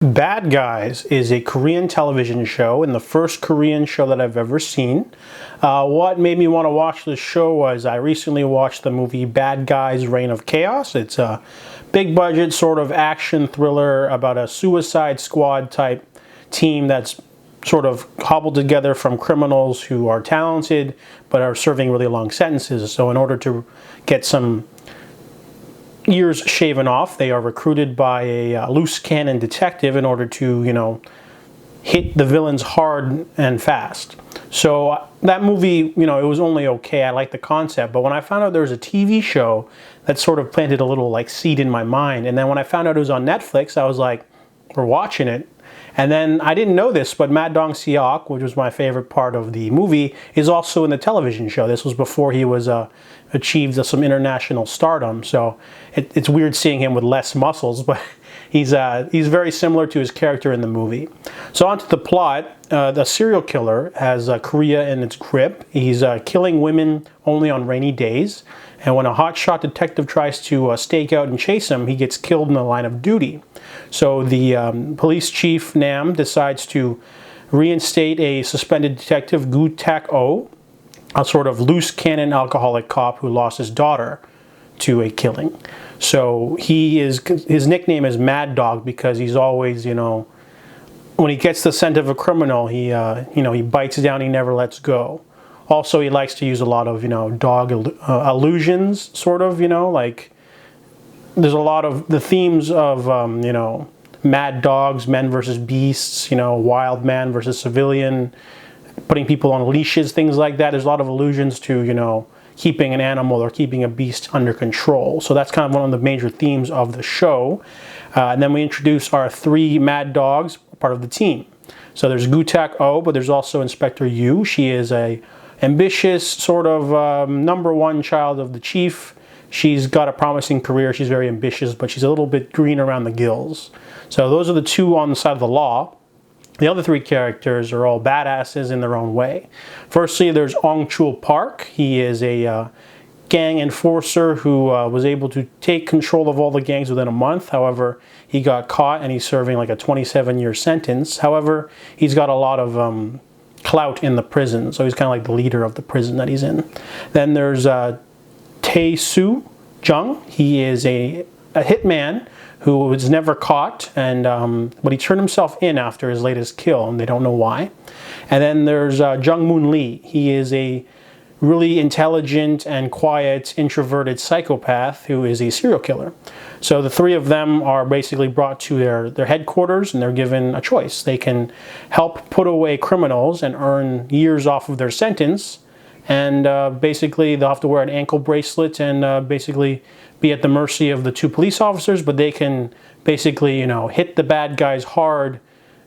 Bad Guys is a Korean television show and the first Korean show that I've ever seen. What made me want to watch this show was I recently watched the movie Bad Guys Reign of Chaos. It's a big budget sort of action thriller about a Suicide Squad type team that's sort of hobbled together from criminals who are talented but are serving really long sentences. So in order to get some ears shaven off, they are recruited by a loose cannon detective in order to, hit the villains hard and fast. So that movie, it was only okay. I liked the concept, but when I found out there was a TV show, that sort of planted a little seed in my mind. And then when I found out it was on Netflix, I was like, we're watching it. And then I didn't know this, but Ma Dong-seok, which was my favorite part of the movie, is also in the television show. This was before he was achieved some international stardom. So it's weird seeing him with less muscles, but he's very similar to his character in the movie. So onto the plot. The serial killer has Korea in its grip. He's killing women only on rainy days. And when a hotshot detective tries to stake out and chase him, he gets killed in the line of duty. So the police chief, Nam, decides to reinstate a suspended detective, Gu Tak-oh, a sort of loose cannon alcoholic cop who lost his daughter to a killing. So his nickname is Mad Dog because he's always, when he gets the scent of a criminal, he bites down, he never lets go. Also, he likes to use a lot of, dog illusions, sort of, like there's a lot of the themes of, mad dogs, men versus beasts, wild man versus civilian, putting people on leashes, things like that. There's a lot of allusions to, keeping an animal or keeping a beast under control. So that's kind of one of the major themes of the show. And then we introduce our three mad dogs, part of the team. So there's Gu Tak-oh, but there's also Inspector Yu. She is a ambitious sort of number one child of the chief. She's got a promising career. She's very ambitious, but she's a little bit green around the gills. So those are the two on the side of the law. The other three characters are all badasses in their own way. Firstly, there's Ong Chul Park. He is a gang enforcer who was able to take control of all the gangs within a month. However, he got caught and he's serving like a 27-year sentence. However, he's got a lot of clout in the prison, so he's kind of like the leader of the prison that he's in. Then there's Tae-soo Jung. He is a hitman who was never caught, but he turned himself in after his latest kill, and they don't know why. And then there's Jung Moon Lee. He is a really intelligent and quiet, introverted psychopath who is a serial killer. So the three of them are basically brought to their headquarters, and they're given a choice. They can help put away criminals and earn years off of their sentence, and basically they'll have to wear an ankle bracelet and basically be at the mercy of the two police officers, but they can basically, hit the bad guys hard,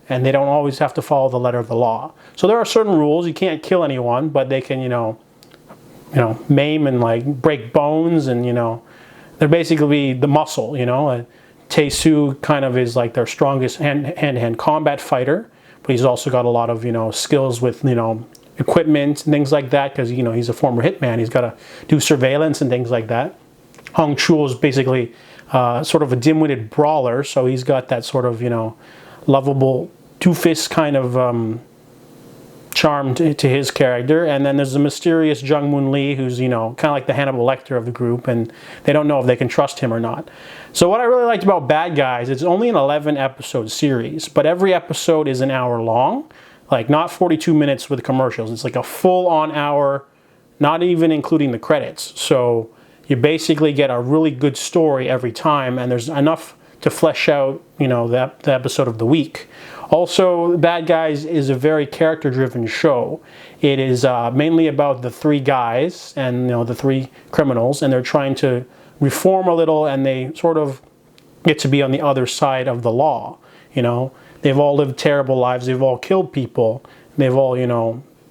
and they don't always have to follow the letter of the law. So there are certain rules. You can't kill anyone, but they can, maim and break bones, and they're basically the muscle. Tae-soo kind of is like their strongest hand-to-hand combat fighter, but he's also got a lot of skills with equipment and things like that, because he's a former hitman. He's got to do surveillance and things like that. Hong Chul is basically sort of a dim-witted brawler, so he's got that sort of lovable doofus kind of charm to his character. And then there's the mysterious Jung Moon Lee, who's kind of like the Hannibal Lecter of the group, and they don't know if they can trust him or not. So what I really liked about Bad Guys, it's only an 11-episode series, but every episode is an hour long, not 42 minutes with commercials. It's like a full-on hour, not even including the credits. So you basically get a really good story every time, and there's enough to flesh out, the episode of the week. Also, Bad Guys is a very character-driven show. It is mainly about the three guys and the three criminals, and they're trying to reform a little, and they sort of get to be on the other side of the law. They've all lived terrible lives. They've all killed people. They've all,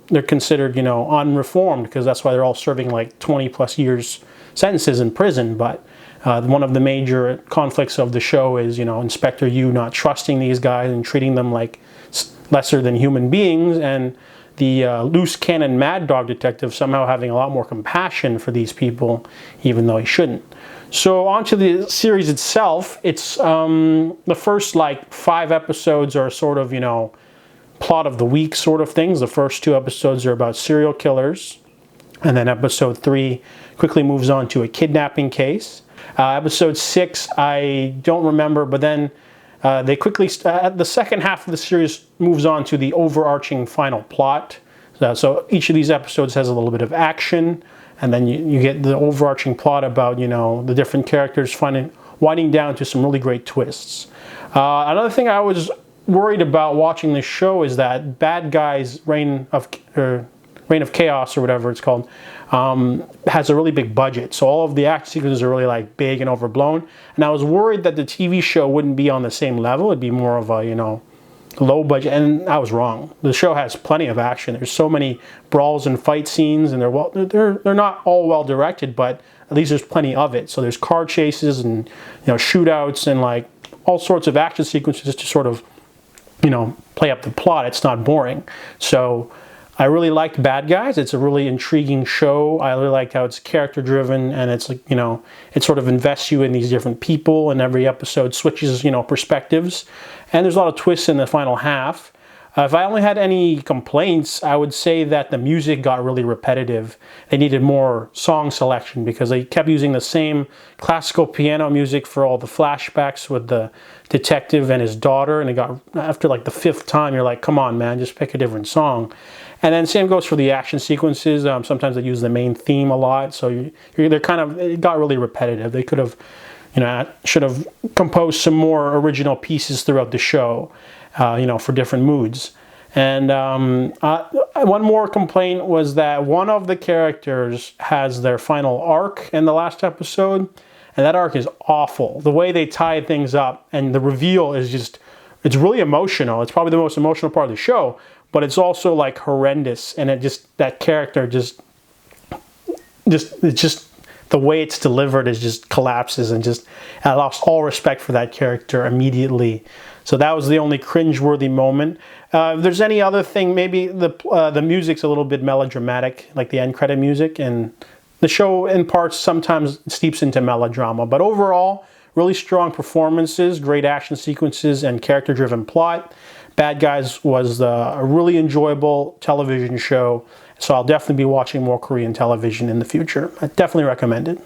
they're considered, unreformed, because that's why they're all serving 20+ years sentences in prison. But one of the major conflicts of the show is, Inspector Yu not trusting these guys and treating them like lesser than human beings, and the loose cannon Mad Dog detective somehow having a lot more compassion for these people, even though he shouldn't. So onto the series itself. It's the first like 5 episodes are sort of, plot of the week sort of things. The first 2 episodes are about serial killers. And then episode 3 quickly moves on to a kidnapping case. Episode 6, I don't remember, but then they quickly, the second half of the series moves on to the overarching final plot. So each of these episodes has a little bit of action, and then you get the overarching plot about, the different characters winding down to some really great twists. Another thing I was worried about watching this show is that Bad Guys Reign of Chaos, or whatever it's called, has a really big budget. So all of the action sequences are really like big and overblown. And I was worried that the TV show wouldn't be on the same level. It'd be more of a, low budget. And I was wrong. The show has plenty of action. There's so many brawls and fight scenes, and they're not all well directed, but at least there's plenty of it. So there's car chases and, shootouts and like all sorts of action sequences to sort of, play up the plot. It's not boring. So I really liked Bad Guys. It's a really intriguing show. I really liked how it's character driven, and it's like, it sort of invests you in these different people, and every episode switches, perspectives. And there's a lot of twists in the final half. If I only had any complaints, I would say that the music got really repetitive. They needed more song selection because they kept using the same classical piano music for all the flashbacks with the detective and his daughter. And it got, after like the 5th time, you're like, come on, man, just pick a different song. And then same goes for the action sequences. Sometimes they use the main theme a lot. So it got really repetitive. They could have, should have composed some more original pieces throughout the show. For different moods. And one more complaint was that one of the characters has their final arc in the last episode, and that arc is awful. The way they tie things up, and the reveal is just, it's really emotional. It's probably the most emotional part of the show, but it's also like horrendous, and that character the way it's delivered is just collapses, and I lost all respect for that character immediately. So that was the only cringe-worthy moment. If there's any other thing, maybe the music's a little bit melodramatic, like the end credit music, and the show in parts sometimes steeps into melodrama. But overall, really strong performances, great action sequences, and character-driven plot. Bad Guys was a really enjoyable television show, so I'll definitely be watching more Korean television in the future. I definitely recommend it.